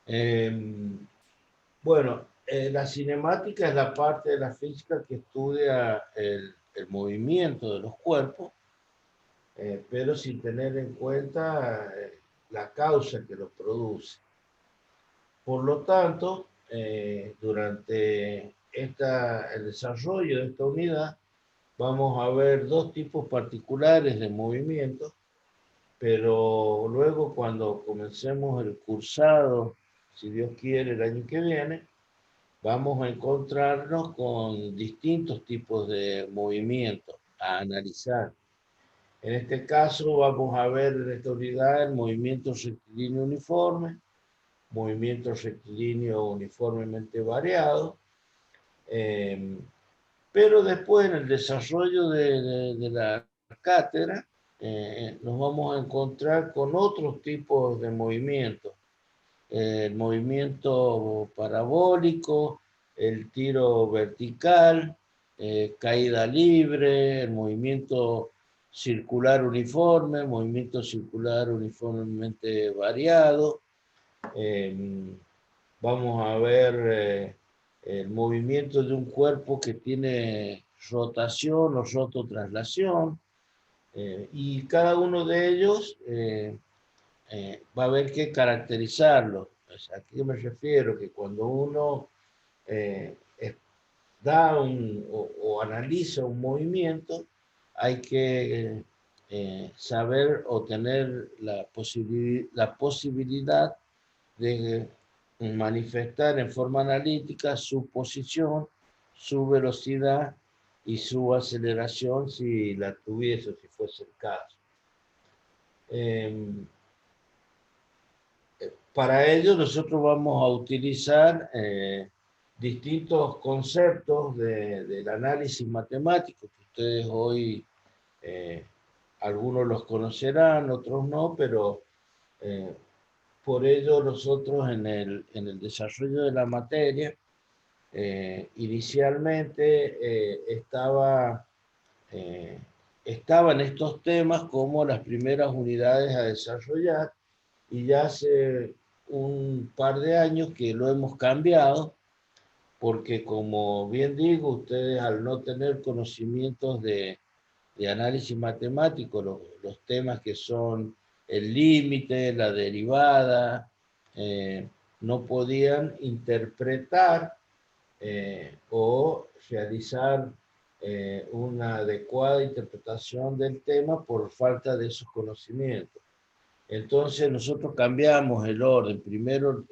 Eh, bueno, la cinemática es la parte de la física que estudia el movimiento de los cuerpos, pero sin tener en cuenta la causa que lo produce. Por lo tanto, durante el desarrollo de esta unidad, vamos a ver dos tipos particulares de movimiento, pero luego cuando comencemos el cursado, si Dios quiere, el año que viene, vamos a encontrarnos con distintos tipos de movimientos a analizar. En este caso vamos a ver en esta unidad el movimiento rectilíneo uniforme, movimiento rectilíneo uniformemente variado, eh, pero después en el desarrollo de la cátedra nos vamos a encontrar con otros tipos de movimientos. El movimiento parabólico, el tiro vertical, caída libre, el movimiento circular uniforme, movimiento circular uniformemente variado. Vamos a ver el movimiento de un cuerpo que tiene rotación o rototraslación, y cada uno de ellos va a haber que caracterizarlo. ¿A qué me refiero? Que cuando uno eh, da o analiza un movimiento, hay que saber o tener la posibilidad de manifestar en forma analítica su posición, su velocidad y su aceleración si la tuviese, si fuese el caso. Para ello nosotros vamos a utilizar distintos conceptos del análisis matemático que ustedes hoy, eh, algunos los conocerán, otros no, pero eh, por ello nosotros en el desarrollo de la materia, inicialmente eh, estaban estos temas como las primeras unidades a desarrollar, y ya hace un par de años que lo hemos cambiado, porque como bien digo, ustedes al no tener conocimientos de análisis matemático, los temas que son el límite, la derivada, no podían interpretar o realizar una adecuada interpretación del tema por falta de esos conocimientos. Entonces nosotros cambiamos el orden. Primero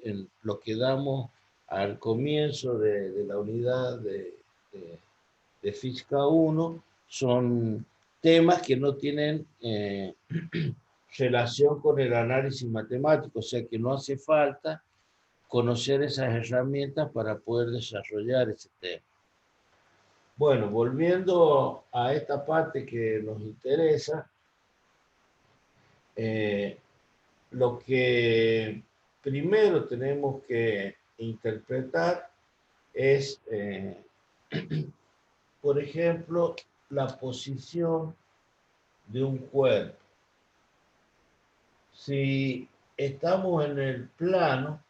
lo que damos al comienzo de la unidad de Física 1 son temas que no tienen relación con el análisis matemático, o sea que no hace falta conocer esas herramientas para poder desarrollar ese tema. Bueno, volviendo a esta parte que nos interesa, eh, lo que primero tenemos que interpretar es, por ejemplo, la posición de un cuerpo. Si estamos en el plano,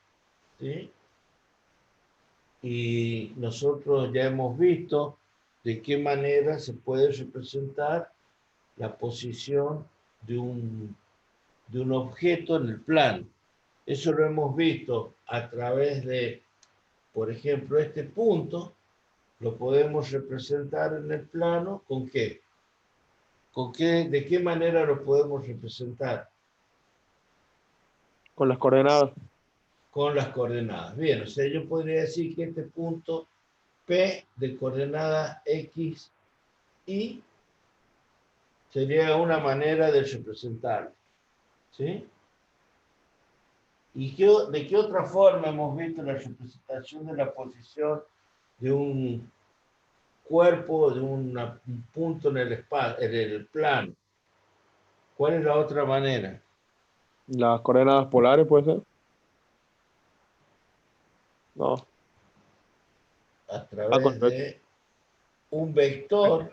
¿sí? Y nosotros ya hemos visto de qué manera se puede representar la posición de un objeto en el plano. Eso lo hemos visto a través de, por ejemplo, este punto, lo podemos representar en el plano ¿con qué? ¿De qué manera lo podemos representar? Con las coordenadas. Con las coordenadas. Bien, o sea, yo podría decir que este punto P de coordenada X, Y, sería una manera de representarlo. ¿Sí? ¿Y de qué otra forma hemos visto la representación de la posición de un cuerpo, de un punto en el espacio, en el plano? ¿Cuál es la otra manera? Las coordenadas polares, puede ser. No. A Con través de un vector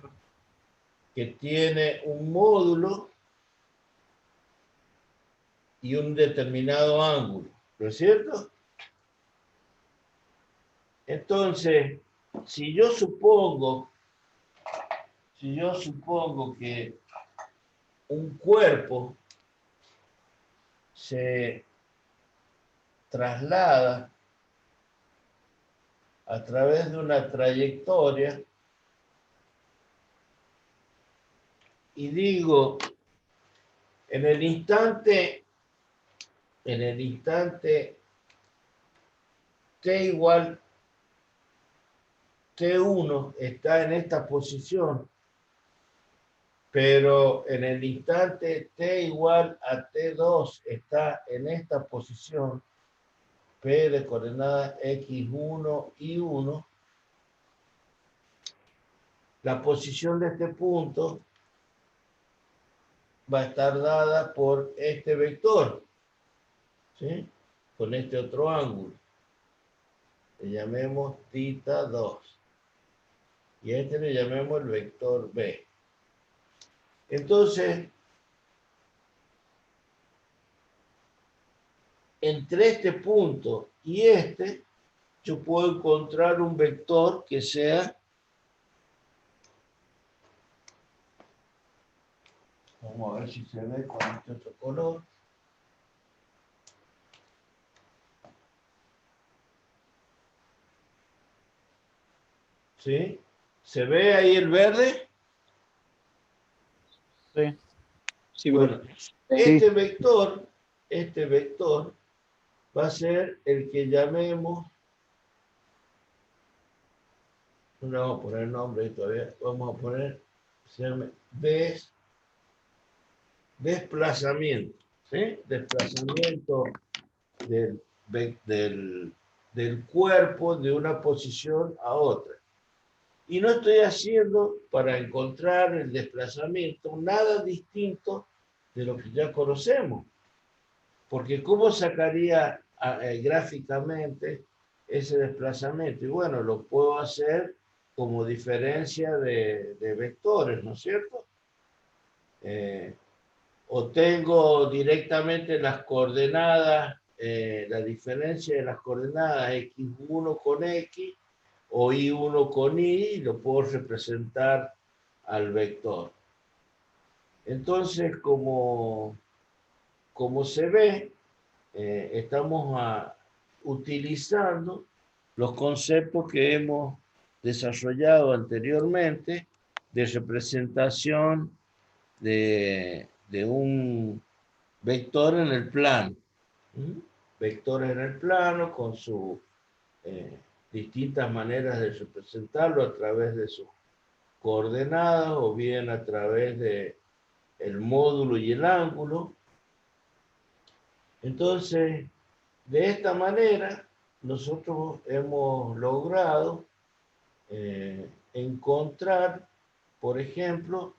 que tiene un módulo y un determinado ángulo, ¿no es cierto? Entonces, si yo supongo que un cuerpo se traslada a través de una trayectoria y digo, en el instante t igual T1 está en esta posición, pero en el instante T igual a T2 está en esta posición, P de coordenadas X1, Y1, la posición de este punto va a estar dada por este vector, ¿sí? Con este otro ángulo. Le llamemos θ 2. Y a este le llamemos el vector B. Entonces, entre este punto y este, yo puedo encontrar un vector que sea, vamos a ver si se ve con este otro color. ¿Sí? ¿Se ve ahí el verde? Sí. Sí, Bueno, profe. este vector va a ser el que llamemos, no le vamos a poner nombre todavía, vamos a poner, se llama desplazamiento, ¿sí? Desplazamiento del, del cuerpo de una posición a otra. Y no estoy haciendo para encontrar el desplazamiento nada distinto de lo que ya conocemos. Porque ¿cómo sacaría gráficamente ese desplazamiento? Y bueno, lo puedo hacer como diferencia de vectores, ¿no es cierto? O tengo directamente las coordenadas, la diferencia de las coordenadas x1 con x o y1 con y lo puedo representar al vector. Entonces, como se ve, estamos utilizando los conceptos que hemos desarrollado anteriormente de representación de un vector en el plano. ¿Mm? Vectores en el plano con sus distintas maneras de representarlo a través de sus coordenadas o bien a través de el módulo y el ángulo. Entonces, de esta manera, nosotros hemos logrado encontrar, por ejemplo,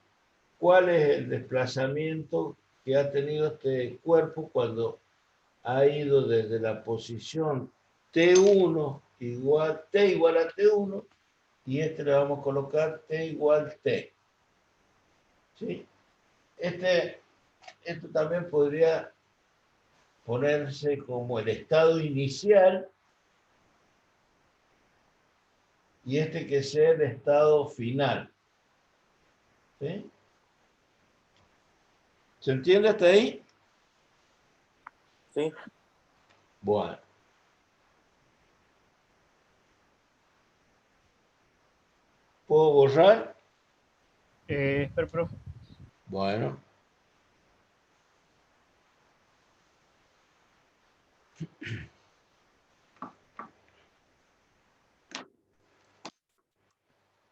cuál es el desplazamiento que ha tenido este cuerpo cuando ha ido desde la posición T1 igual, T igual a T1, y este le vamos a colocar T igual T. ¿Sí? Esto también podría ponerse como el estado inicial y este que sea el estado final. ¿Sí? ¿Se entiende hasta ahí? Sí. Bueno. ¿Puedo borrar? Espera, profe. Bueno.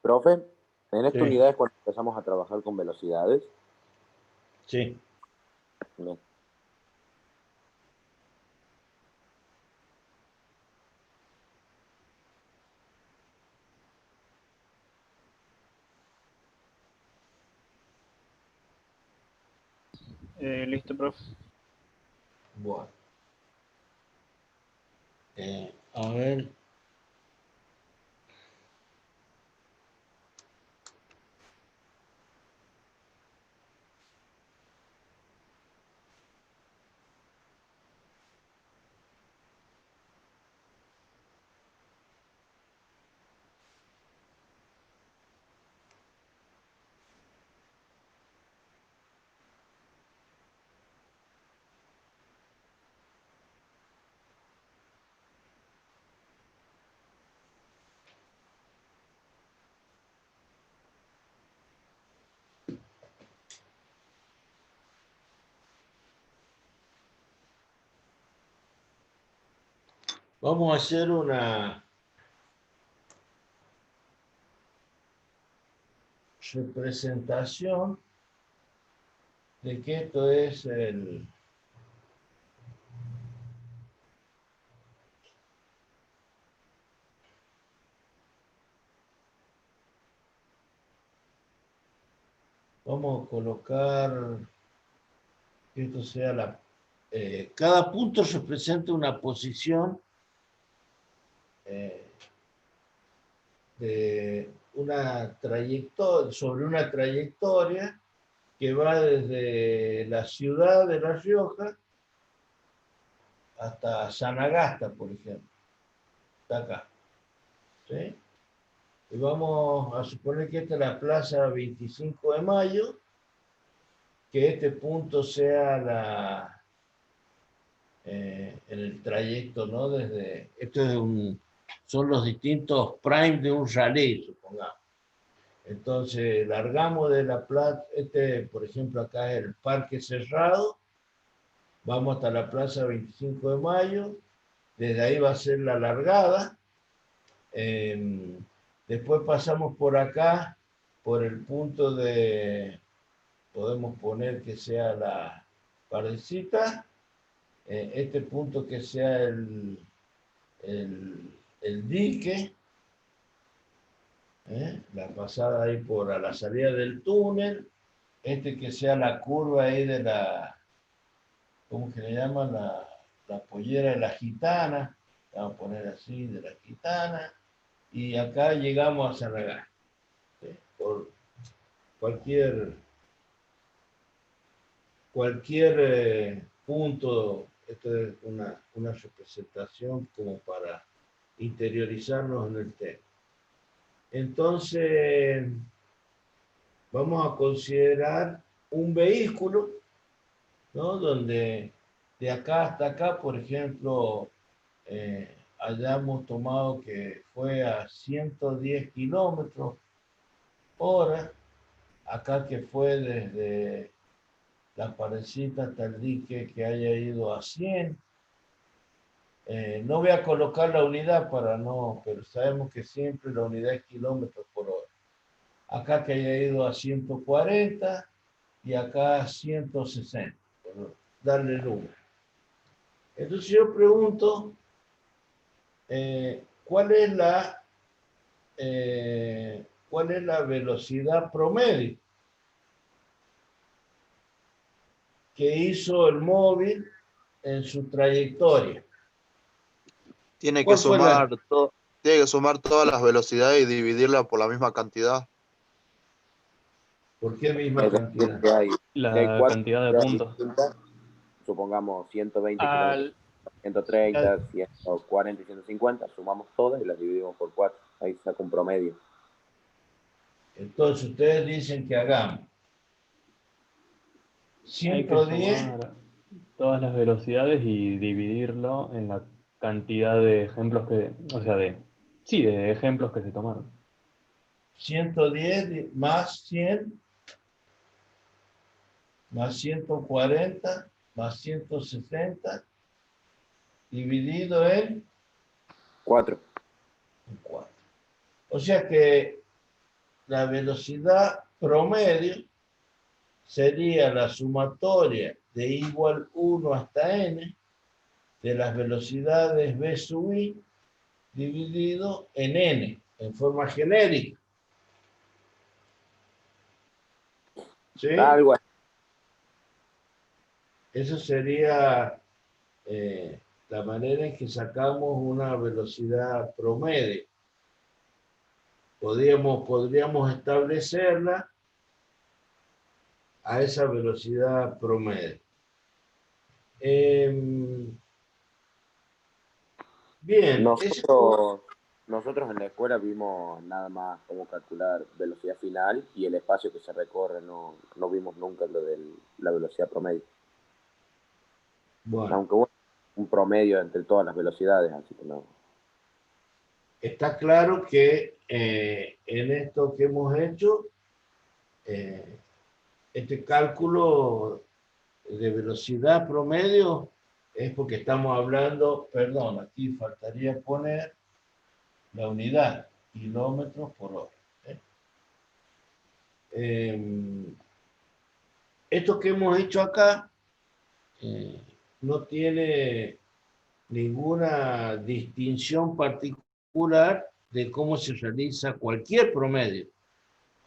Profe, en esta Sí. unidad es cuando empezamos a trabajar con velocidades. Sí. Bien. Listo, profe. Bueno. A ver. Vamos a hacer una representación de que esto es el... Vamos a colocar que esto sea la... cada punto representa una posición de una trayectoria, sobre una trayectoria que va desde la ciudad de La Rioja hasta Sanagasta, por ejemplo. Está acá. ¿Sí? Y vamos a suponer que esta es la plaza 25 de Mayo, que este punto sea en el trayecto, ¿no? Desde, son los distintos primes de un rally, supongamos. Entonces, largamos de la plaza, por ejemplo, acá es el Parque Cerrado, vamos hasta la plaza 25 de Mayo, desde ahí va a ser la largada. Después pasamos por acá, por el punto de, podemos poner que sea la parecita, este punto que sea el dique, la pasada ahí por a la salida del túnel, que sea la curva ahí de la, ¿cómo que le llaman? La pollera de la gitana, vamos a poner así, de la gitana, y acá llegamos a Sanagasta, ¿sí? Por cualquier punto, esto es una representación como para interiorizarnos en el tema. Entonces, vamos a considerar un vehículo, ¿no? Donde de acá hasta acá, por ejemplo, hayamos tomado que fue a 110 kilómetros hora, acá que fue desde la parecita hasta el dique que haya ido a 100. No voy a colocar la unidad para no, pero sabemos que siempre la unidad es kilómetros por hora. Acá que haya ido a 140 y acá a 160, por darle el número. Entonces yo pregunto, ¿cuál es la velocidad promedio que hizo el móvil en su trayectoria? Tiene que ¿Cuál fue sumar tiene que sumar todas las velocidades y dividirla por la misma cantidad. ¿Por qué misma cantidad? Que hay La cuatro cantidad de velocidades puntos. distintas, supongamos 120 kilómetros, Al, 130, 140 y 150, sumamos todas y las dividimos por 4. Ahí saca un promedio. Entonces ustedes dicen que hagamos Hay que 110, sumar todas las velocidades y dividirlo en la cantidad de ejemplos o sea, de ejemplos que se tomaron. 110 más 100, más 140, más 160, dividido en 4. 4. O sea que la velocidad promedio sería la sumatoria de igual 1 hasta n de las velocidades v sub i dividido en n, en forma genérica. ¿Sí? Algo así. Eso sería la manera en que sacamos una velocidad promedio. Podríamos establecerla a esa velocidad promedio. Bien, Nosotros en la escuela vimos nada más cómo calcular velocidad final y el espacio que se recorre. No vimos nunca lo de la velocidad promedio. bueno, Aunque bueno, un promedio entre todas las velocidades, así que no. está claro que en esto que hemos hecho, este cálculo de velocidad promedio es porque estamos hablando, perdón, aquí faltaría poner la unidad, kilómetros por hora. Esto que hemos hecho acá no tiene ninguna distinción particular de cómo se realiza cualquier promedio.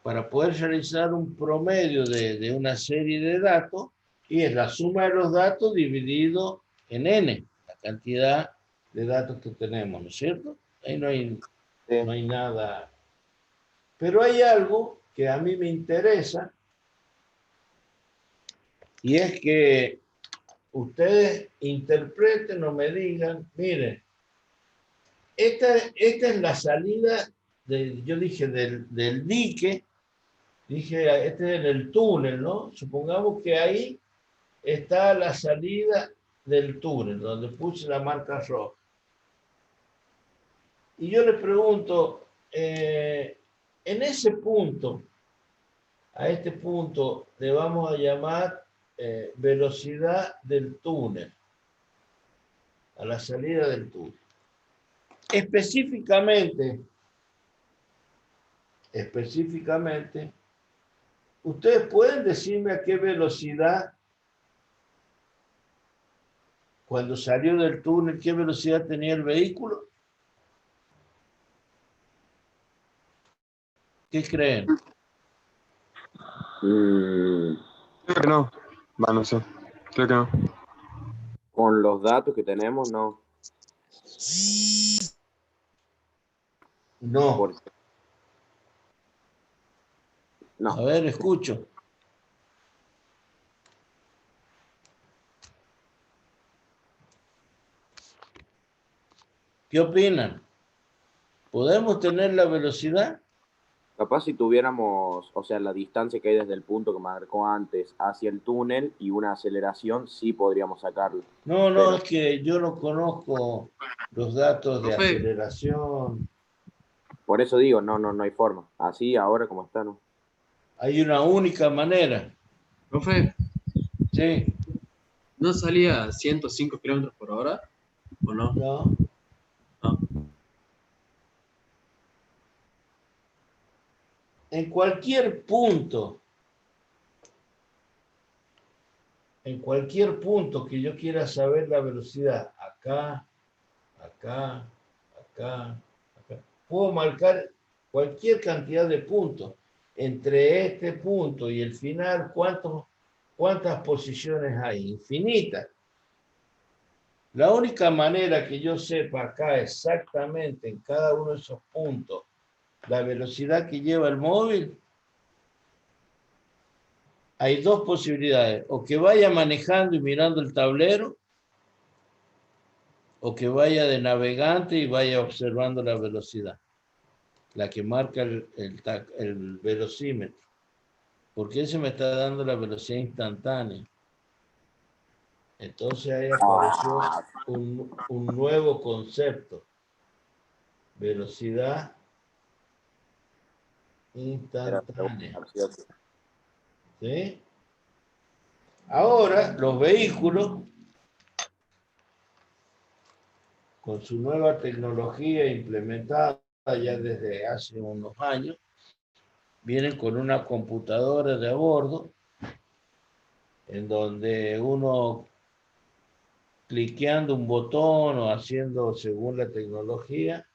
Para poder realizar un promedio de una serie de datos, y es la suma de los datos dividido en n, la cantidad de datos que tenemos, ¿no es cierto? Ahí no hay nada. Pero hay algo que a mí me interesa, y es que ustedes interpreten o me digan, miren, esta es la salida, yo dije, del dique, dije, este es el túnel, ¿no? Supongamos que ahí está la salida del túnel, donde puse la marca roja. Y yo le pregunto, en ese punto, a este punto le vamos a llamar velocidad del túnel, a la salida del túnel. Específicamente, ustedes pueden decirme a qué velocidad, cuando salió del túnel, qué velocidad tenía el vehículo. ¿Qué creen? Creo que no. Va, no sé. Creo que no. Con los datos que tenemos, no. No. Porque... no. A ver, escucho. ¿Qué opinan? ¿Podemos tener la velocidad? Capaz si tuviéramos, o sea, la distancia que hay desde el punto que marcó antes hacia el túnel y una aceleración, sí podríamos sacarlo. No, Pero... es que yo no conozco los datos de aceleración. por eso digo, no hay forma. Así, ahora como está, ¿no? Hay una única manera. Profe, Sí. ¿no salía a 105 kilómetros por hora? ¿O no? No. No. En cualquier punto que yo quiera saber la velocidad, acá, puedo marcar cualquier cantidad de puntos. Entre este punto y el final, ¿cuántas posiciones hay? Infinitas. La única manera que yo sepa acá exactamente en cada uno de esos puntos la velocidad que lleva el móvil, hay dos posibilidades: o que vaya manejando y mirando el tablero, o que vaya de navegante y vaya observando la velocidad, la que marca el velocímetro, porque ese me está dando la velocidad instantánea. Entonces ahí apareció un nuevo concepto: velocidad instantánea. ¿Sí? Ahora, los vehículos, con su nueva tecnología implementada ya desde hace unos años, vienen con una computadora de a bordo, en donde uno, cliqueando un botón o haciendo según la tecnología,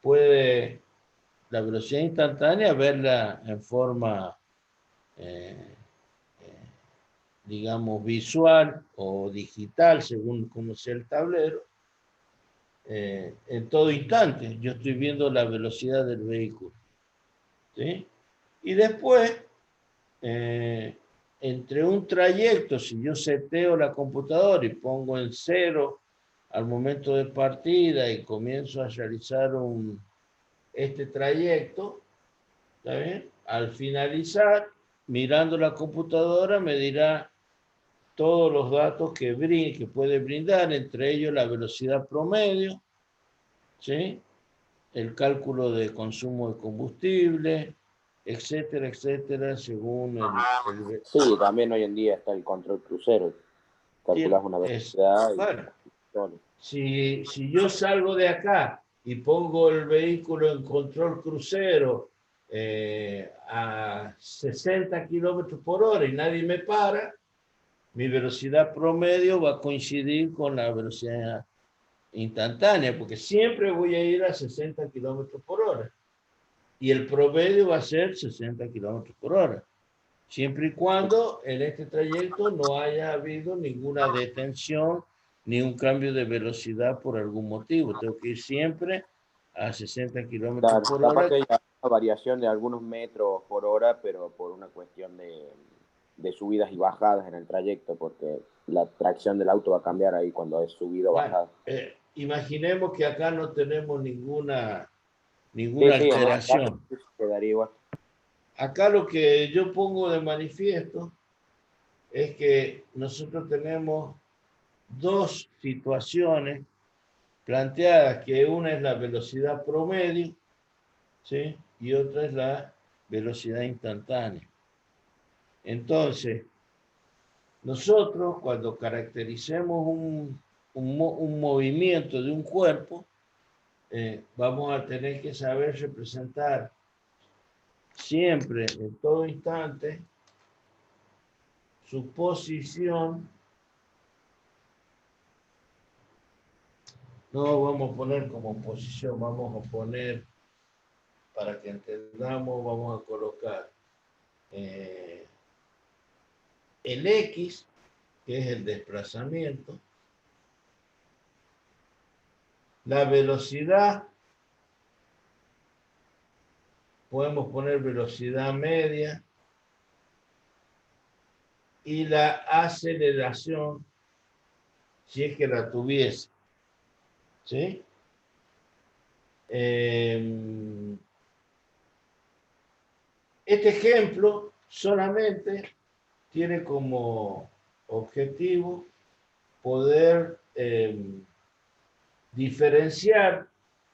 puede la velocidad instantánea verla en forma, digamos, visual o digital, según cómo sea el tablero, en todo instante. Yo estoy viendo la velocidad del vehículo, ¿sí? Y después, entre un trayecto, si yo seteo la computadora y pongo en 0 al momento de partida y comienzo a realizar este trayecto, ¿está bien? Al finalizar, mirando la computadora, me dirá todos los datos que puede brindar, entre ellos la velocidad promedio, ¿sí? El cálculo de consumo de combustible, etcétera, etcétera, según sí, también hoy en día está el control crucero. Calculas una velocidad. Bueno, Solo. Si yo salgo de acá y pongo el vehículo en control crucero a 60 kilómetros por hora y nadie me para, mi velocidad promedio va a coincidir con la velocidad instantánea, porque siempre voy a ir a 60 kilómetros por hora. Y el promedio va a ser 60 kilómetros por hora. Siempre y cuando en este trayecto no haya habido ninguna detención ni un cambio de velocidad por algún motivo. Tengo que ir siempre a 60 kilómetros Claro, por capaz hora. que haya una variación de algunos metros por hora, pero por una cuestión de subidas y bajadas en el trayecto, porque la tracción del auto va a cambiar ahí cuando es subido o Bueno, bajada. imaginemos que acá no tenemos ninguna Sí, sí, en este caso alteración. quedaría igual. Acá lo que yo pongo de manifiesto es que nosotros tenemos dos situaciones planteadas, que una es la velocidad promedio, ¿sí? Y otra es la velocidad instantánea. Entonces, nosotros cuando caractericemos un movimiento de un cuerpo, vamos a tener que saber representar siempre, en todo instante, su posición. No vamos a poner como posición, vamos a poner, para que entendamos, vamos a colocar el X, que es el desplazamiento, la velocidad, podemos poner velocidad media, y la aceleración, si es que la tuviese. ¿Sí? Este ejemplo solamente tiene como objetivo poder diferenciar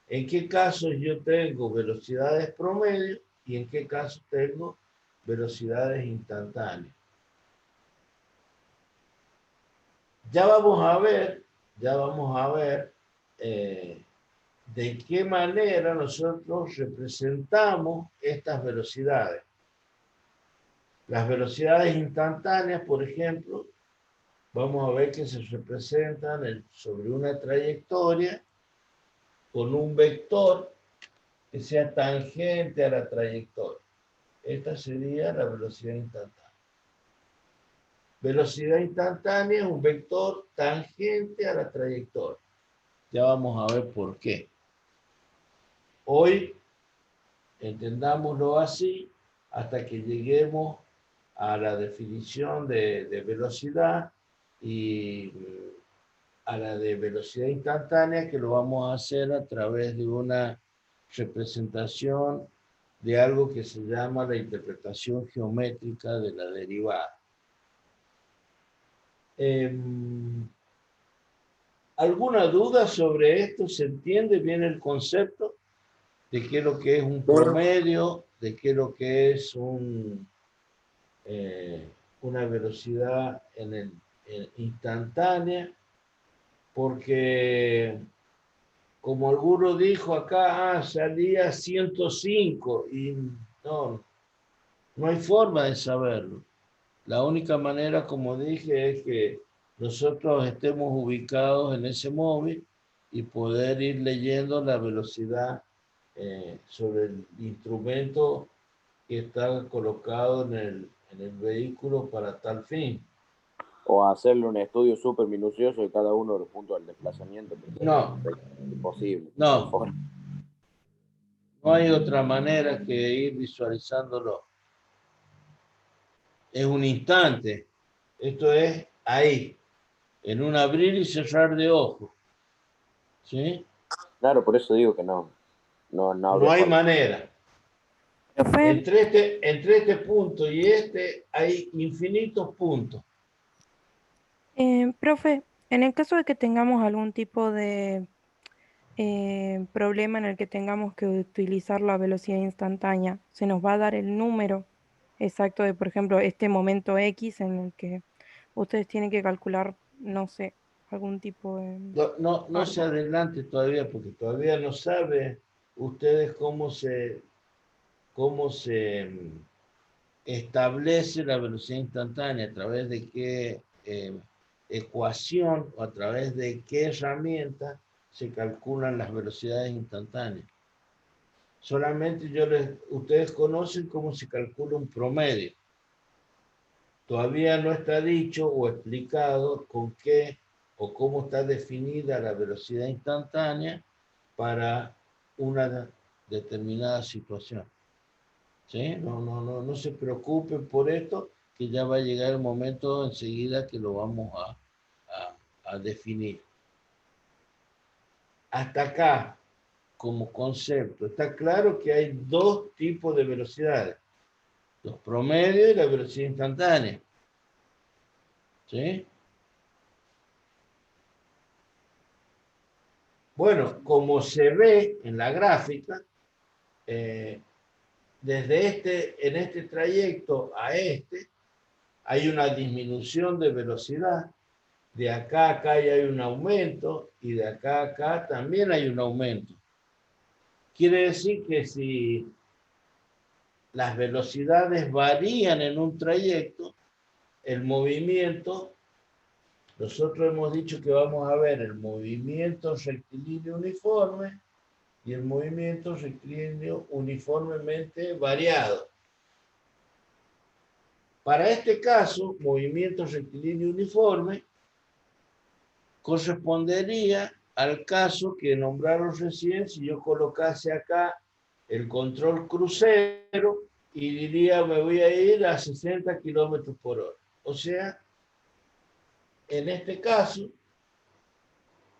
en qué casos yo tengo velocidades promedio y en qué casos tengo velocidades instantáneas. Ya vamos a ver de qué manera nosotros representamos estas velocidades. Las velocidades instantáneas, por ejemplo, vamos a ver que se representan sobre una trayectoria con un vector que sea tangente a la trayectoria. Esta sería la velocidad instantánea. Velocidad instantánea es un vector tangente a la trayectoria. Ya vamos a ver por qué. Hoy entendámoslo así hasta que lleguemos a la definición de velocidad y a la de velocidad instantánea, que lo vamos a hacer a través de una representación de algo que se llama la interpretación geométrica de la derivada. ¿Alguna duda sobre esto? ¿Se entiende bien el concepto de qué es lo que es un promedio, de qué es lo que es una velocidad instantánea? Porque, como alguno dijo acá, salía 105 y no hay forma de saberlo. La única manera, como dije, es que nosotros estemos ubicados en ese móvil y poder ir leyendo la velocidad sobre el instrumento que está colocado en el vehículo para tal fin. O hacerle un estudio súper minucioso de cada uno de los puntos del desplazamiento. No. Es imposible. No. No hay otra manera que ir visualizándolo. Es un instante. Esto es ahí, en un abrir y cerrar de ojos. ¿Sí? Claro, por eso digo que no. No hay manera. Entre este punto y este hay infinitos puntos. Profe, en el caso de que tengamos algún tipo de problema en el que tengamos que utilizar la velocidad instantánea, se nos va a dar el número exacto de, por ejemplo, este momento X en el que ustedes tienen que calcular, no sé, algún tipo de... No se adelante todavía, porque todavía no sabe ustedes cómo se establece la velocidad instantánea, a través de qué ecuación o a través de qué herramienta se calculan las velocidades instantáneas. Solamente ustedes conocen cómo se calcula un promedio. Todavía no está dicho o explicado con qué o cómo está definida la velocidad instantánea para una determinada situación. ¿Sí? No se preocupen por esto, que ya va a llegar el momento enseguida que lo vamos a definir. Hasta acá, como concepto, está claro que hay dos tipos de velocidades: los promedios y la velocidad instantánea. ¿Sí? Bueno, como se ve en la gráfica, en este trayecto a hay una disminución de velocidad. De acá a acá ya hay un aumento y de acá a acá también hay un aumento. Quiere decir que si las velocidades varían en un trayecto, el movimiento, nosotros hemos dicho que vamos a ver el movimiento rectilíneo uniforme y el movimiento rectilíneo uniformemente variado. Para este caso, movimiento rectilíneo uniforme correspondería al caso que nombraron recién si yo colocase acá el control crucero y diría me voy a ir a 60 kilómetros por hora. O sea, en este caso,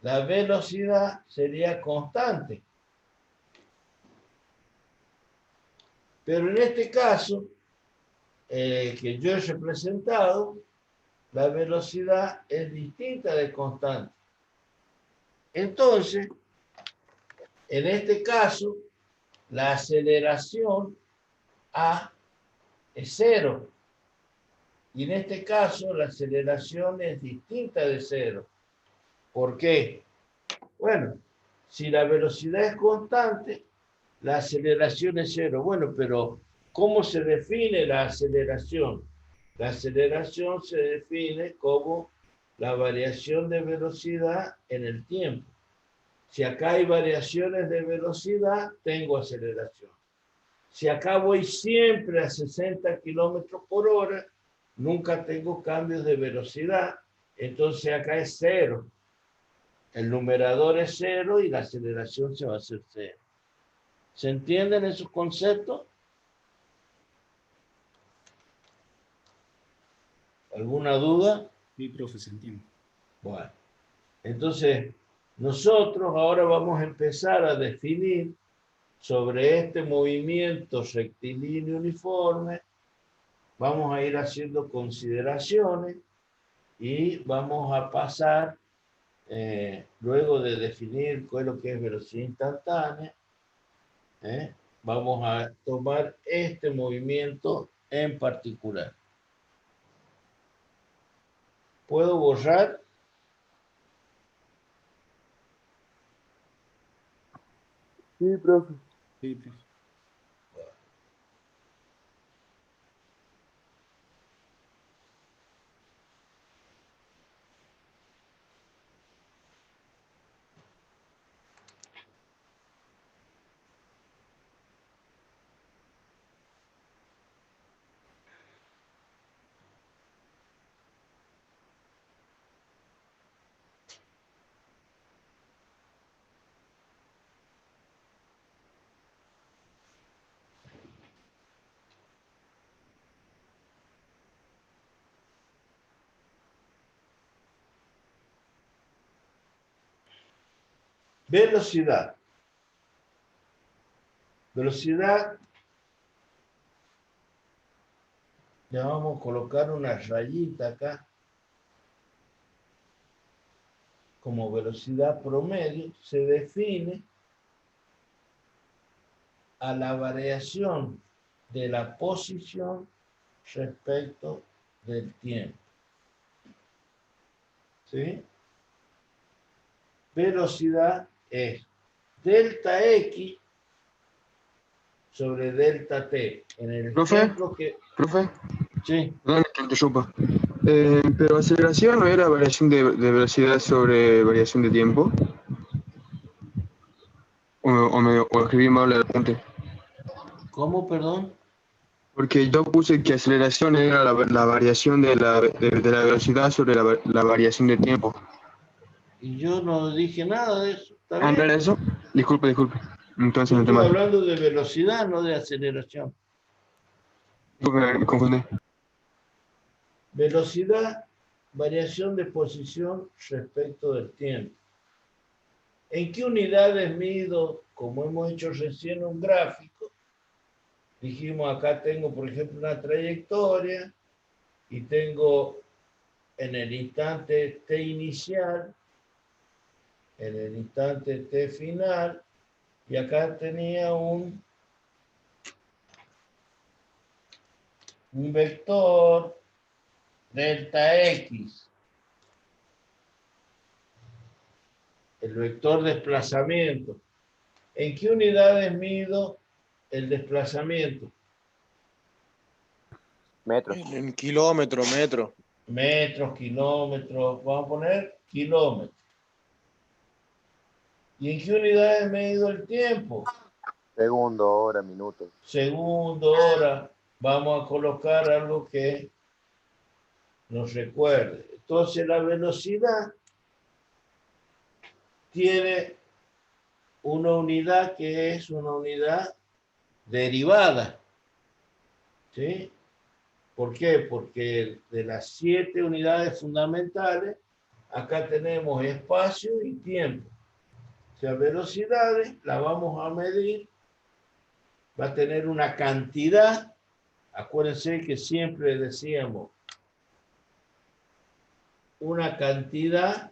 la velocidad sería constante. Pero en este caso, que yo he representado, la velocidad es distinta de constante. Entonces, en este caso, la aceleración A es 0. Y en este caso, la aceleración es distinta de 0. ¿Por qué? Bueno, si la velocidad es constante, la aceleración es 0. Bueno, pero ¿cómo se define la aceleración? La aceleración se define como la variación de velocidad en el tiempo. Si acá hay variaciones de velocidad, tengo aceleración. Si acá voy siempre a 60 kilómetros por hora, nunca tengo cambios de velocidad, entonces acá es 0. El numerador es 0 y la aceleración se va a hacer 0. ¿Se entienden esos conceptos? ¿Alguna duda? Sí, profe, se entiende. Bueno, entonces nosotros ahora vamos a empezar a definir sobre este movimiento rectilíneo uniforme. Vamos a ir haciendo consideraciones y vamos a pasar, luego de definir cuál es lo que es velocidad instantánea, vamos a tomar este movimiento en particular. ¿Puedo borrar? Sí, profe. Sí, profe. Velocidad. Velocidad, ya vamos a colocar una rayita acá, como velocidad promedio, se define a la variación de la posición respecto del tiempo. ¿Sí? velocidad es delta X sobre delta T. En el Profe. ejemplo que... Profe, Sí, perdón que interrumpa. Pero aceleración no era variación de velocidad sobre variación de tiempo. O escribí mal el apunte. ¿cómo, perdón? Porque yo puse que aceleración era la variación de la velocidad sobre la variación de tiempo. Y yo no dije nada de eso, ¿está ¿Ah, no era bien? eso? Disculpe. Entonces Yo no te estoy mal. hablando de velocidad, no de aceleración. Disculpe, me confundí. Velocidad, variación de posición respecto del tiempo. ¿En qué unidades mido? Como hemos hecho recién un gráfico, dijimos acá tengo, por ejemplo, una trayectoria y tengo en el instante t inicial, en el instante t final, y acá tenía un vector delta X, el vector desplazamiento. ¿En qué unidades mido el desplazamiento? Metros. En kilómetro, metro. Metros, kilómetros, vamos a poner kilómetros. ¿Y en qué unidades mido el tiempo? Segundo, hora, minuto. Segundo, hora. Vamos a colocar algo que nos recuerde. Entonces la velocidad tiene una unidad que es una unidad derivada. ¿Sí? ¿Por qué? Porque de las 7 unidades fundamentales, acá tenemos espacio y tiempo. O sea, velocidades la vamos a medir, va a tener una cantidad. Acuérdense que siempre decíamos una cantidad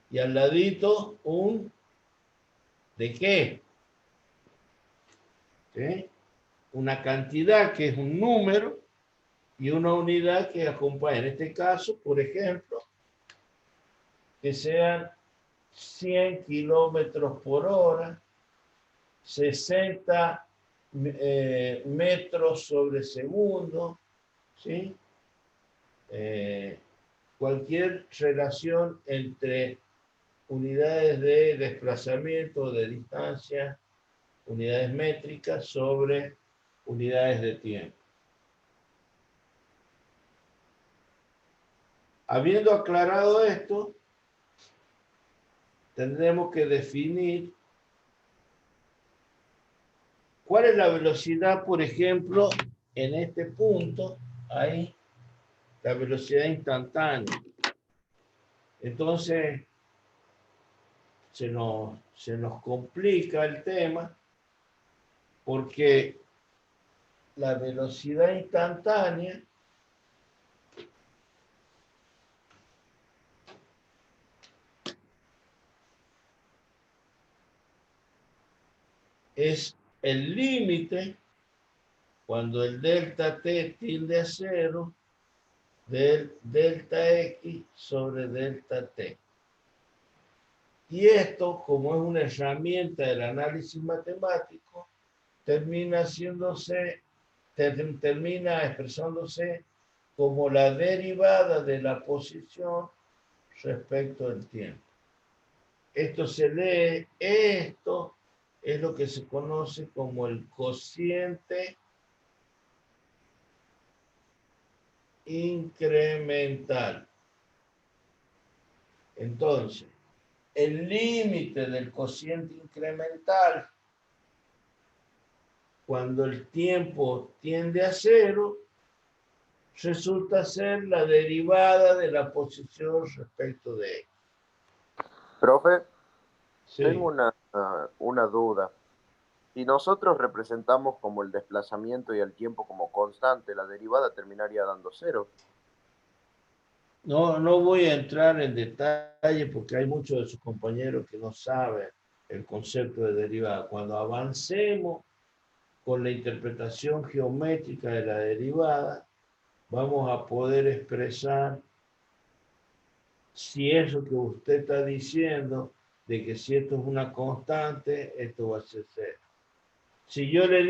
y al ladito un ¿de qué? ¿Sí? Una cantidad que es un número y una unidad que acompaña. En este caso, por ejemplo, que sean 100 kilómetros por hora, 60 metros sobre segundo, ¿sí? Cualquier relación entre unidades de desplazamiento, de distancia, unidades métricas sobre unidades de tiempo. Habiendo aclarado esto, tendremos que definir cuál es la velocidad, por ejemplo, en este punto, ahí, la velocidad instantánea. Entonces, se nos complica el tema porque la velocidad instantánea es el límite cuando el delta t tiende a 0 del delta x sobre delta t. Y esto, como es una herramienta del análisis matemático, termina expresándose como la derivada de la posición respecto del tiempo. Esto se lee, esto es lo que se conoce como el cociente incremental. Entonces, el límite del cociente incremental, cuando el tiempo tiende a 0, resulta ser la derivada de la posición respecto de x. Profe, Sí. tengo una duda. Si nosotros representamos como el desplazamiento y el tiempo como constante, la derivada terminaría dando 0. No voy a entrar en detalle porque hay muchos de sus compañeros que no saben el concepto de derivada. Cuando avancemos con la interpretación geométrica de la derivada, vamos a poder expresar si eso que usted está diciendo, de que si esto es una constante, esto va a ser cero. Si yo le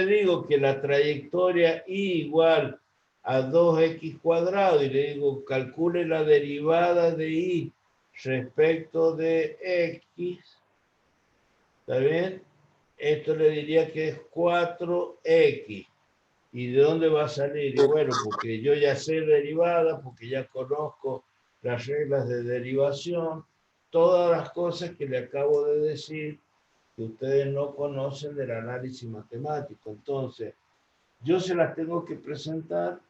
digo que la trayectoria y igual a 2x cuadrado y le digo calcule la derivada de y respecto de x, ¿está bien? Esto le diría que es 4x. ¿Y de dónde va a salir? Y bueno, porque yo ya sé derivada, porque ya conozco las reglas de derivación, todas las cosas que le acabo de decir que ustedes no conocen del análisis matemático. Entonces, yo se las tengo que presentar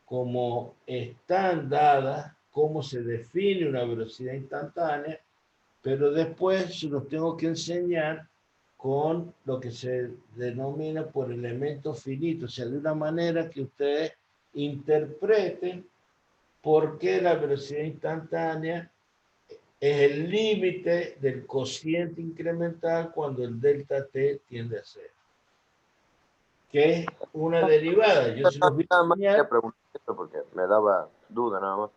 como están dadas, cómo se define una velocidad instantánea, pero después se los tengo que enseñar con lo que se denomina por elementos finitos, o sea, de una manera que ustedes interpreten por qué la velocidad instantánea es el límite del cociente incremental cuando el delta t tiende a cero, que es una derivada. Yo se los voy a Nada más enseñar, quería preguntar esto porque me daba duda nada más.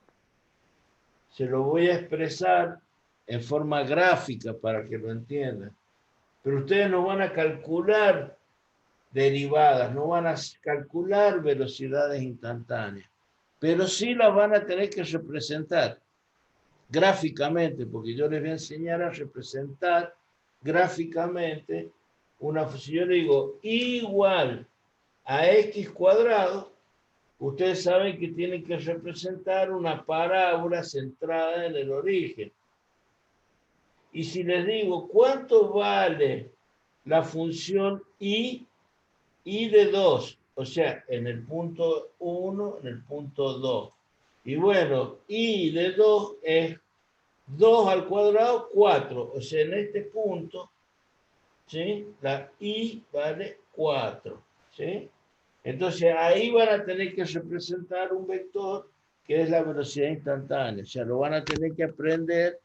se lo voy a expresar en forma gráfica para que lo entiendan. Pero ustedes no van a calcular derivadas, no van a calcular velocidades instantáneas, pero sí las van a tener que representar gráficamente, porque yo les voy a enseñar a representar gráficamente una función. Si yo le digo igual a x cuadrado, ustedes saben que tienen que representar una parábola centrada en el origen. Y si les digo, ¿cuánto vale la función y de 2? O sea, en el punto 1, en el punto 2. Y bueno, y de 2 es 2 al cuadrado, 4. O sea, en este punto, ¿sí? La y vale 4. ¿Sí? Entonces, ahí van a tener que representar un vector que es la velocidad instantánea. O sea, lo van a tener que aprender.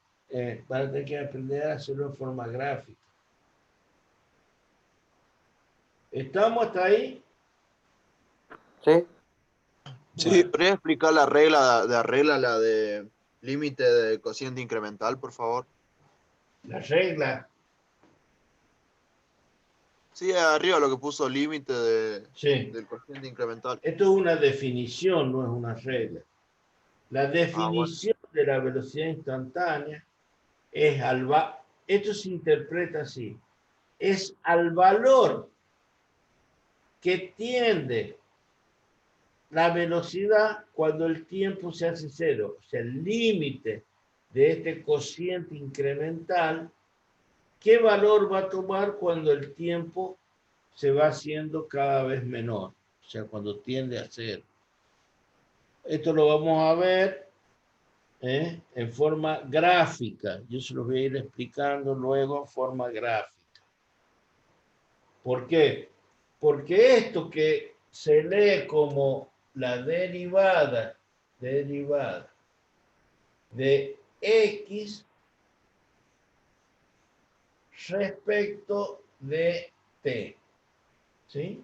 Van a tener que aprender a hacerlo en forma gráfica. ¿Estamos hasta ahí? ¿Sí? Sí, Bueno, ¿podría explicar la de límite de cociente incremental, por favor? la regla, Sí, arriba lo que puso límite sí. del cociente incremental. Esto es una definición, no es una regla. La Ah, bueno. definición de la velocidad instantánea es esto se interpreta así, es al valor que tiende la velocidad cuando el tiempo se hace cero. O sea, el límite de este cociente incremental, ¿qué valor va a tomar cuando el tiempo se va haciendo cada vez menor? O sea, cuando tiende a cero. Esto lo vamos a ver en forma gráfica. Yo se los voy a ir explicando luego en forma gráfica. ¿Por qué? Porque esto que se lee como la derivada de x respecto de t. ¿Sí?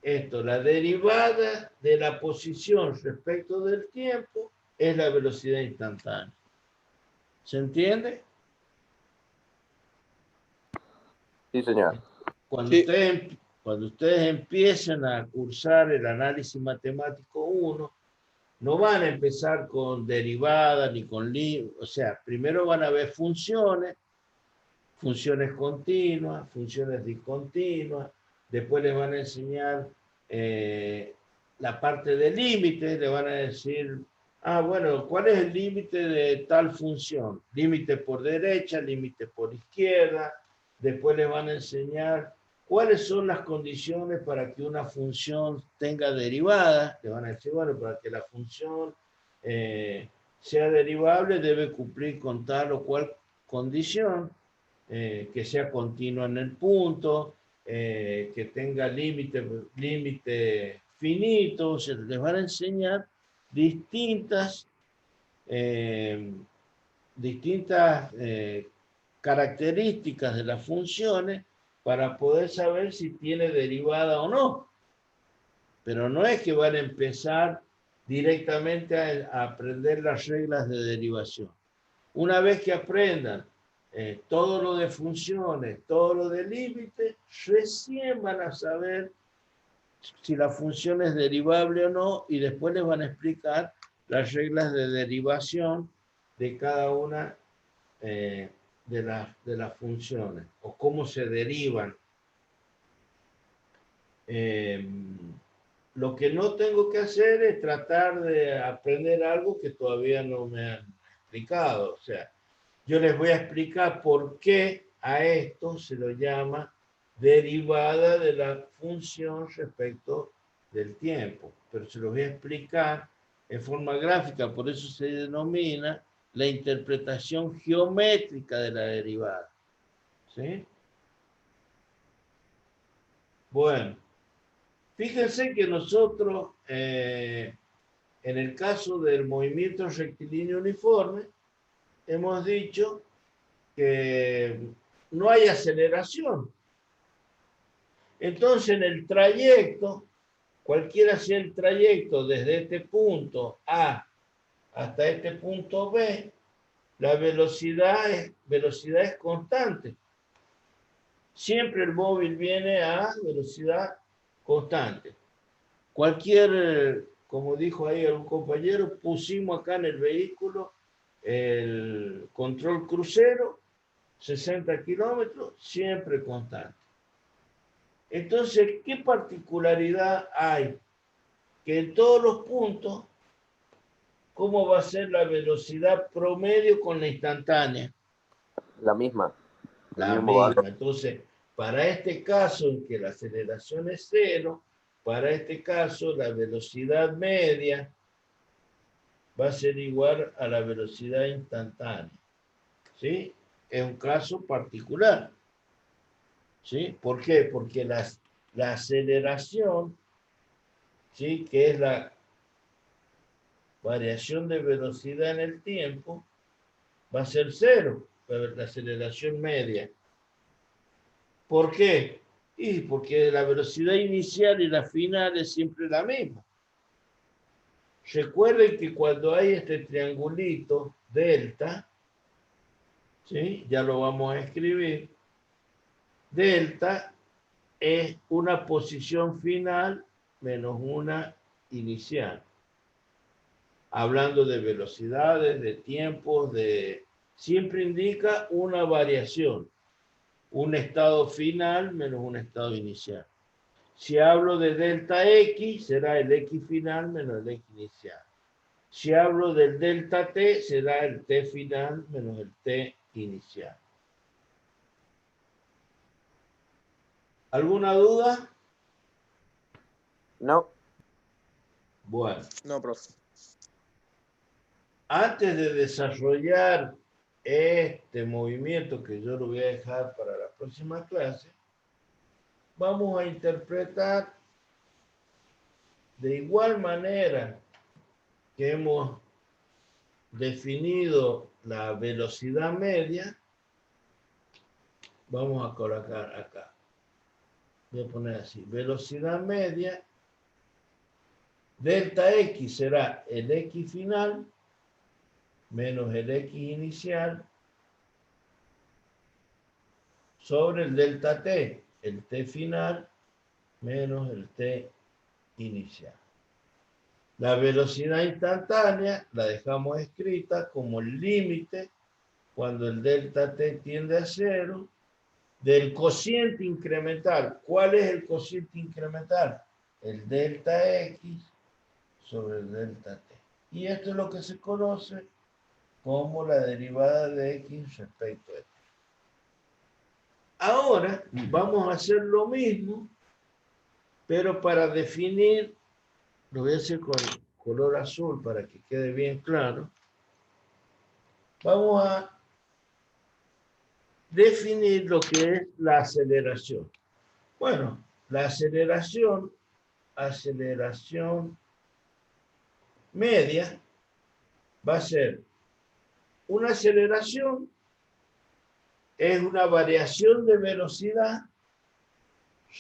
Esto, la derivada de la posición respecto del tiempo es la velocidad instantánea. ¿Se entiende? Sí, señor. Cuando, Sí. cuando ustedes empiecen a cursar el análisis matemático 1, no van a empezar con derivadas ni con o sea, primero van a ver funciones continuas, funciones discontinuas, después les van a enseñar la parte de límites, le van a decir, bueno, ¿cuál es el límite de tal función? Límite por derecha, límite por izquierda, después les van a enseñar cuáles son las condiciones para que una función tenga derivada, le van a decir, bueno, para que la función sea derivable debe cumplir con tal o cual condición, que sea continua en el punto, que tenga límite finito. Se les van a enseñar distintas características de las funciones para poder saber si tiene derivada o no. Pero no es que van a empezar directamente a aprender las reglas de derivación. Una vez que aprendan todo lo de funciones, todo lo de límite, recién van a saber si la función es derivable o no, y después les van a explicar las reglas de derivación de cada una de las funciones, o cómo se derivan. Lo que no tengo que hacer es tratar de aprender algo que todavía no me han explicado. O sea, yo les voy a explicar por qué a esto se lo llama derivada de la función respecto del tiempo. Pero se los voy a explicar en forma gráfica, por eso se denomina la interpretación geométrica de la derivada. ¿Sí? Bueno, fíjense que nosotros, en el caso del movimiento rectilíneo uniforme, hemos dicho que no hay aceleración. Entonces, en el trayecto, cualquiera sea el trayecto desde este punto A hasta este punto B, la velocidad es constante. Siempre el móvil viene a velocidad constante. Como dijo ahí algún compañero, pusimos acá en el vehículo el control crucero, 60 kilómetros, siempre constante. Entonces, ¿qué particularidad hay? Que en todos los puntos, ¿cómo va a ser la velocidad promedio con la instantánea? La misma. La misma. Entonces, para este caso en que la aceleración es cero, para este caso la velocidad media va a ser igual a la velocidad instantánea. ¿Sí? Es un caso particular. ¿Sí? ¿Por qué? Porque la aceleración, ¿sí?, que es la variación de velocidad en el tiempo, va a ser cero, la aceleración media. ¿Por qué? Y porque la velocidad inicial y la final es siempre la misma. Recuerden que cuando hay este triangulito delta, ¿sí?, ya lo vamos a escribir, delta es una posición final menos una inicial. Hablando de velocidades, de tiempos, siempre indica una variación. Un estado final menos un estado inicial. Si hablo de delta X, será el X final menos el X inicial. Si hablo del delta T, será el T final menos el T inicial. ¿Alguna duda? No. Bueno. No, profe. Antes de desarrollar este movimiento, que yo lo voy a dejar para la próxima clase, vamos a interpretar de igual manera que hemos definido la velocidad media, vamos a colocar acá. Voy a poner así, velocidad media, delta X será el X final menos el X inicial sobre el delta T, el T final menos el T inicial. La velocidad instantánea la dejamos escrita como el límite cuando el delta T tiende a cero del cociente incremental. ¿Cuál es el cociente incremental? El delta X sobre el delta T. Y esto es lo que se conoce como la derivada de X respecto a T. Ahora vamos a hacer lo mismo, pero para definir, lo voy a hacer con color azul para que quede bien claro. Vamos a definir lo que es la aceleración. Bueno, la aceleración media va a ser una aceleración, es una variación de velocidad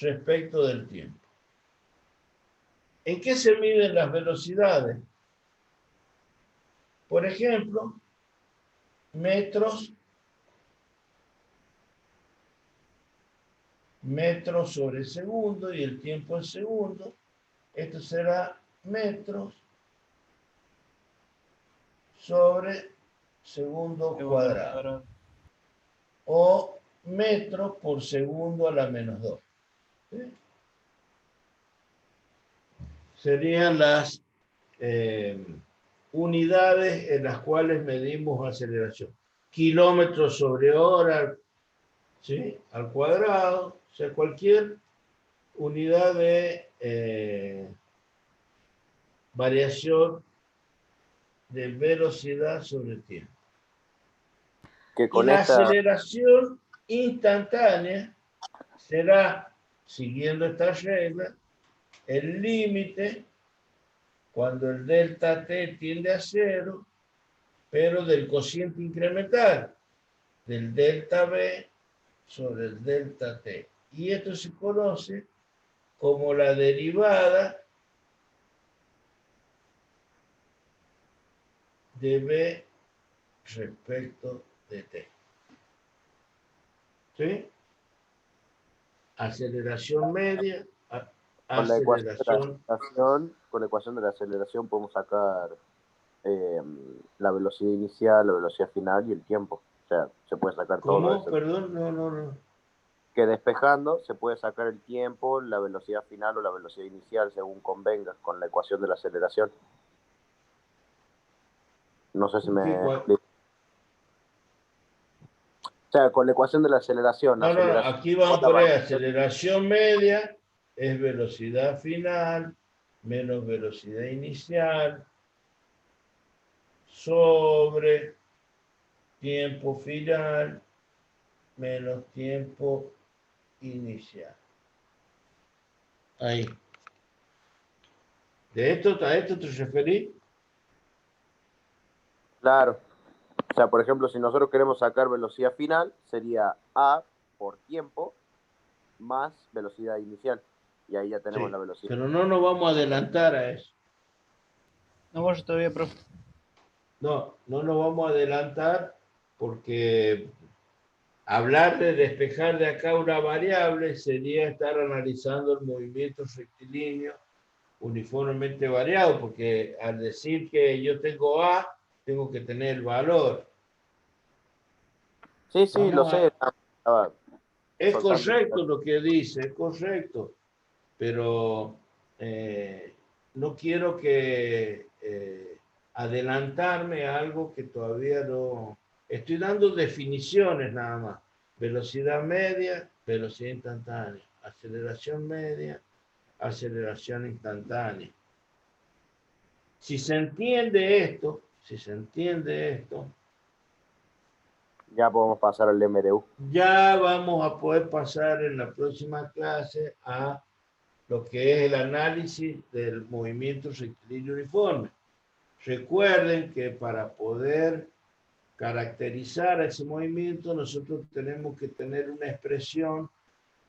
respecto del tiempo. ¿En qué se miden las velocidades? Por ejemplo, metros sobre segundo y el tiempo en segundo. Esto será metros sobre segundo cuadrado. O metros por segundo a la menos 2. ¿Sí? Serían las unidades en las cuales medimos aceleración. Kilómetros sobre hora, ¿sí? Al cuadrado, o sea, cualquier unidad de variación de velocidad sobre tiempo. Que Y con la esta, aceleración instantánea será, siguiendo esta regla, el límite cuando el delta t tiende a 0, pero del cociente incremental, del delta b sobre el delta t. Y esto se conoce como la derivada de b respecto de t. ¿Sí? Aceleración media, con la ecuación de la aceleración. aceleración, con la ecuación de la aceleración podemos sacar la velocidad inicial, la velocidad final y el tiempo. O sea, se puede sacar todo ¿Cómo? eso. Perdón, no. Que despejando se puede sacar el tiempo, la velocidad final o la velocidad inicial, según convenga, con la ecuación de la aceleración. No sé si me explico. O sea, con la ecuación de la aceleración. No, aquí vamos por ahí. Aceleración media es velocidad final menos velocidad inicial sobre tiempo final menos tiempo inicial. Ahí. ¿A esto te referís? Claro. O sea, por ejemplo, si nosotros queremos sacar velocidad final, sería A por tiempo más velocidad inicial. Y ahí ya tenemos la velocidad. Pero no nos vamos a adelantar a eso. No vaya todavía, profe. No nos vamos a adelantar porque hablar de despejar de acá una variable sería estar analizando el movimiento rectilíneo uniformemente variado, porque al decir que yo tengo A, tengo que tener el valor. Sí, lo sé. Es correcto lo que dice, es correcto, pero no quiero que adelantarme a algo que todavía no... Estoy dando definiciones nada más. Velocidad media, velocidad instantánea. Aceleración media, aceleración instantánea. Si se entiende esto, ya podemos pasar al MDU. Ya vamos a poder pasar en la próxima clase a lo que es el análisis del movimiento rectilíneo uniforme. Recuerden que para poder caracterizar ese movimiento, nosotros tenemos que tener una expresión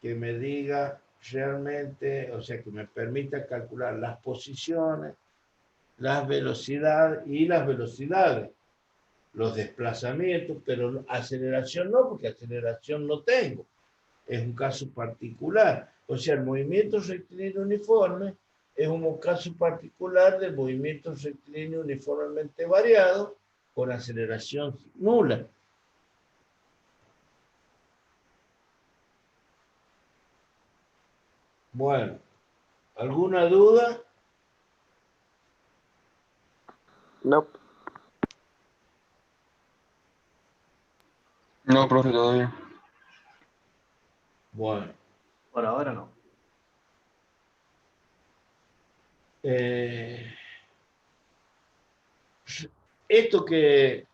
que me diga realmente, o sea, que me permita calcular las posiciones, las velocidades y las velocidades, los desplazamientos, pero aceleración no, porque aceleración no tengo. Es un caso particular. O sea, el movimiento rectilíneo uniforme es un caso particular del movimiento rectilíneo uniformemente variado con aceleración nula. Bueno, ¿alguna duda? No. No, profe, todavía. Bueno. Por ahora no. Esto que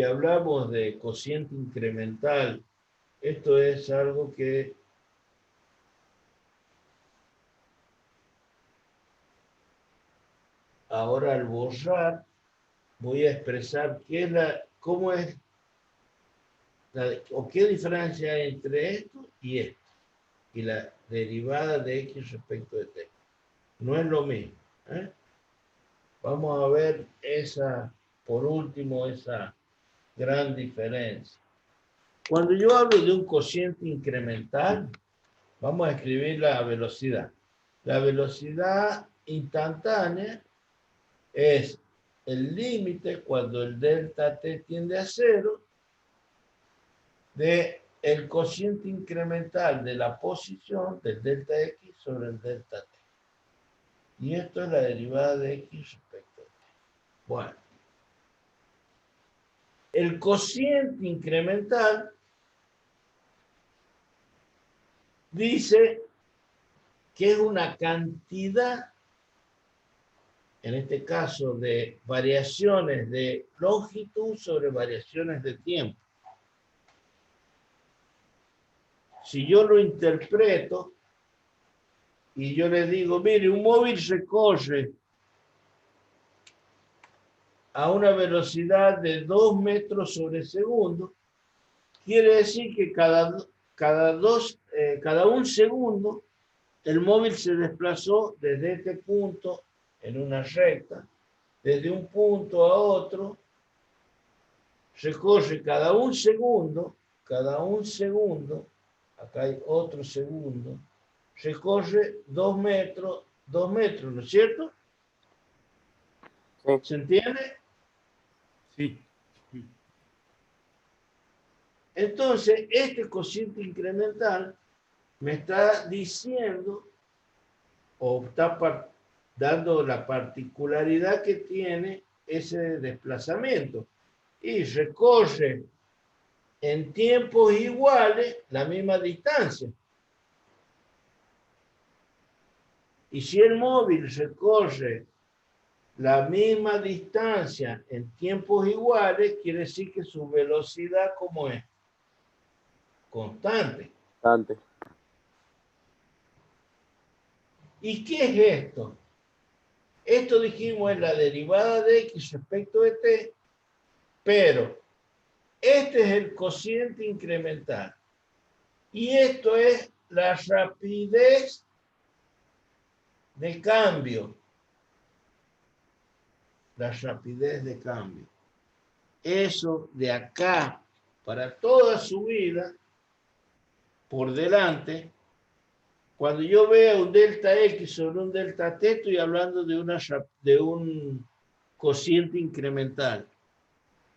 hablamos de cociente incremental, esto es algo que ahora al borrar voy a expresar cómo es o qué diferencia hay entre esto y la derivada de x respecto de t. No es lo mismo. Vamos a ver esa por último esa gran diferencia. Cuando yo hablo de un cociente incremental, vamos a escribir la velocidad. La velocidad instantánea es el límite cuando el delta t tiende a 0 de el cociente incremental de la posición del delta x sobre el delta t. Y esto es la derivada de x respecto a t. Bueno, el cociente incremental dice que es una cantidad, en este caso, de variaciones de longitud sobre variaciones de tiempo. Si yo lo interpreto y yo le digo, mire, un móvil recorre a una velocidad de 2 metros sobre segundo, quiere decir que cada un segundo el móvil se desplazó desde este punto en una recta, desde un punto a otro, recorre cada un segundo, acá hay otro segundo, recorre 2 metros, ¿no es cierto? Sí. ¿Se entiende? Sí. Entonces, este cociente incremental me está diciendo, o está dando la particularidad que tiene ese desplazamiento, y recorre en tiempos iguales la misma distancia. Y si el móvil recorre la misma distancia en tiempos iguales, quiere decir que su velocidad, ¿cómo es? Constante. Antes. ¿Y qué es esto? Esto dijimos es la derivada de x respecto de t, pero este es el cociente incremental. Y esto es la rapidez de cambio. La rapidez de cambio. Eso de acá para toda su vida por delante, cuando yo vea un delta X sobre un delta T, estoy hablando de un cociente incremental.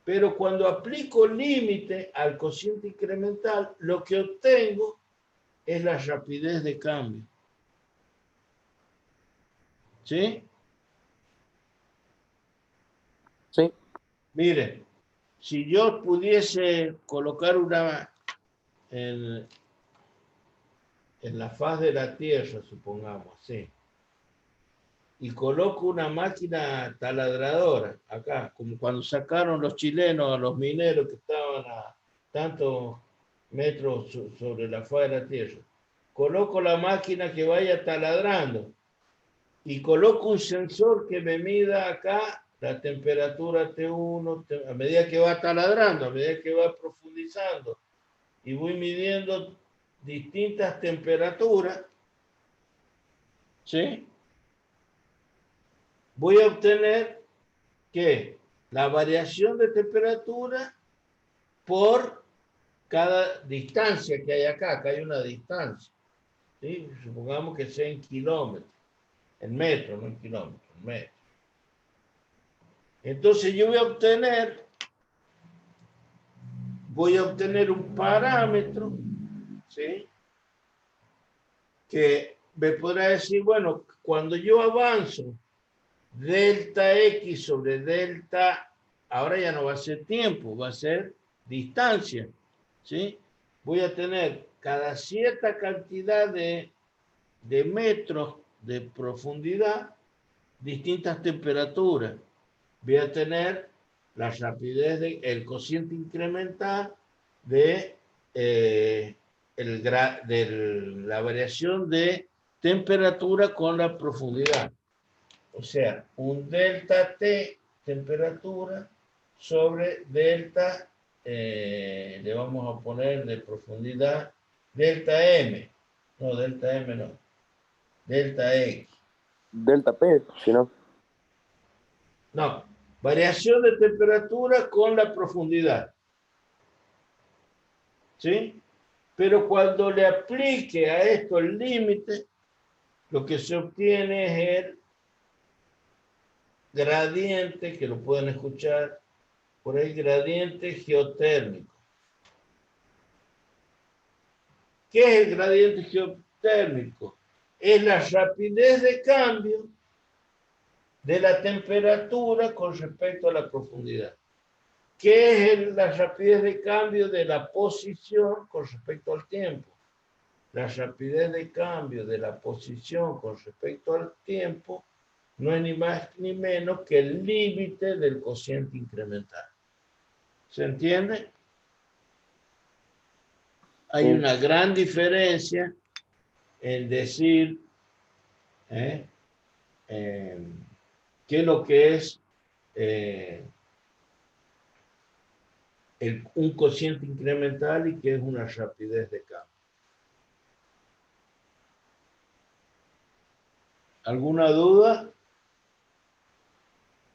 Pero cuando aplico límite al cociente incremental, lo que obtengo es la rapidez de cambio. ¿Sí? Sí. Miren, si yo pudiese colocar una en la faz de la Tierra, supongamos, sí, y coloco una máquina taladradora acá, como cuando sacaron los chilenos a los mineros que estaban a tantos metros sobre la faz de la Tierra, coloco la máquina que vaya taladrando y coloco un sensor que me mida acá la temperatura T1, a medida que va taladrando, a medida que va profundizando, y voy midiendo distintas temperaturas, ¿sí? Voy a obtener que la variación de temperatura por cada distancia que hay acá hay una distancia, ¿sí? Supongamos que sea en kilómetros, en metros, no en kilómetros, en metros. Entonces yo voy a obtener un parámetro, ¿sí? Que me podrá decir, bueno, cuando yo avanzo delta X sobre delta, ahora ya no va a ser tiempo, va a ser distancia, ¿sí? Voy a tener cada cierta cantidad de metros de profundidad, distintas temperaturas. Voy a tener la rapidez el cociente incremental de la variación de temperatura con la profundidad. O sea, un delta T temperatura sobre delta, le vamos a poner de profundidad, delta M. No, delta M no. Delta X. Delta P, si no. No, Variación de temperatura con la profundidad. ¿Sí? Pero cuando le aplique a esto el límite, lo que se obtiene es el gradiente, que lo pueden escuchar por ahí, gradiente geotérmico. ¿Qué es el gradiente geotérmico? Es la rapidez de cambio de la temperatura con respecto a la profundidad. ¿Qué es la rapidez de cambio de la posición con respecto al tiempo? La rapidez de cambio de la posición con respecto al tiempo no es ni más ni menos que el límite del cociente incremental. ¿Se entiende? Hay una gran diferencia en decir qué es lo que es un cociente incremental y qué es una rapidez de cambio. ¿Alguna duda?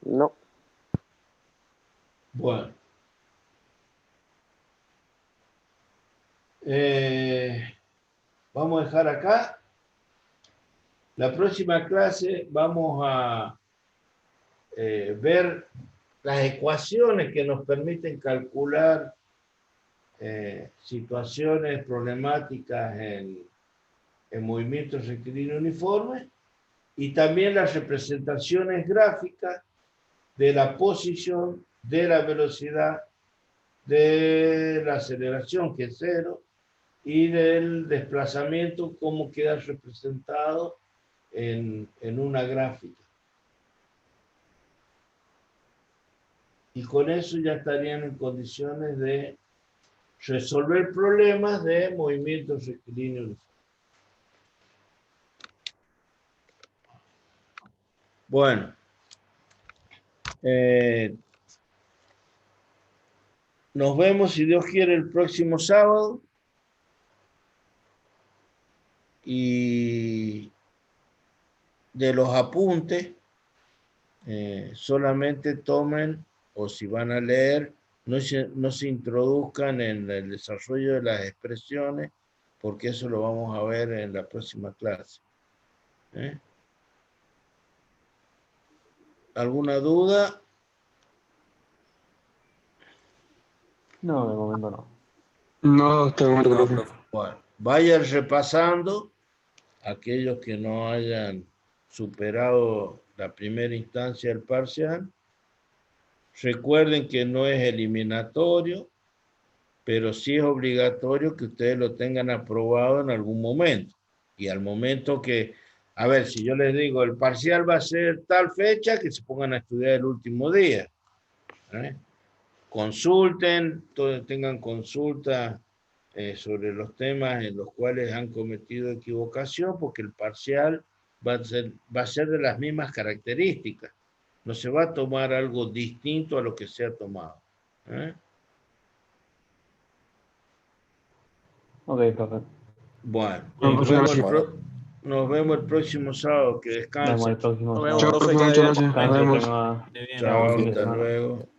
No. Bueno. Vamos a dejar acá. La próxima clase vamos a ver las ecuaciones que nos permiten calcular situaciones problemáticas en movimientos rectilíneos uniformes y también las representaciones gráficas de la posición, de la velocidad, de la aceleración, que es 0, y del desplazamiento, cómo queda representado en una gráfica. Y con eso ya estarían en condiciones de resolver problemas de movimientos rectilíneos uniformes. Bueno, nos vemos, si Dios quiere, el próximo sábado. Y de los apuntes, solamente tomen, o si van a leer, no se introduzcan en el desarrollo de las expresiones, porque eso lo vamos a ver en la próxima clase. ¿Alguna duda? No, de momento no. No, tengo No, profe. profe. Bueno, vayan repasando aquellos que no hayan superado la primera instancia del parcial. Recuerden que no es eliminatorio, pero sí es obligatorio que ustedes lo tengan aprobado en algún momento. Y al momento que, a ver, si yo les digo, el parcial va a ser tal fecha, que se pongan a estudiar el último día. Consulten, tengan consulta sobre los temas en los cuales han cometido equivocación, porque el parcial va a ser de las mismas características. No se va a tomar algo distinto a lo que se ha tomado. Ok, profe. Bueno, Bueno, nos profe, vemos, gracias. nos vemos el próximo sábado. Que Nos vemos el descansen. próximo Nos vemos, sábado. Chao, profe, profe, que muchas vaya bien. gracias. Nos Descanse, vemos. tenga Esté bien. Chao, fin de hasta semana. luego.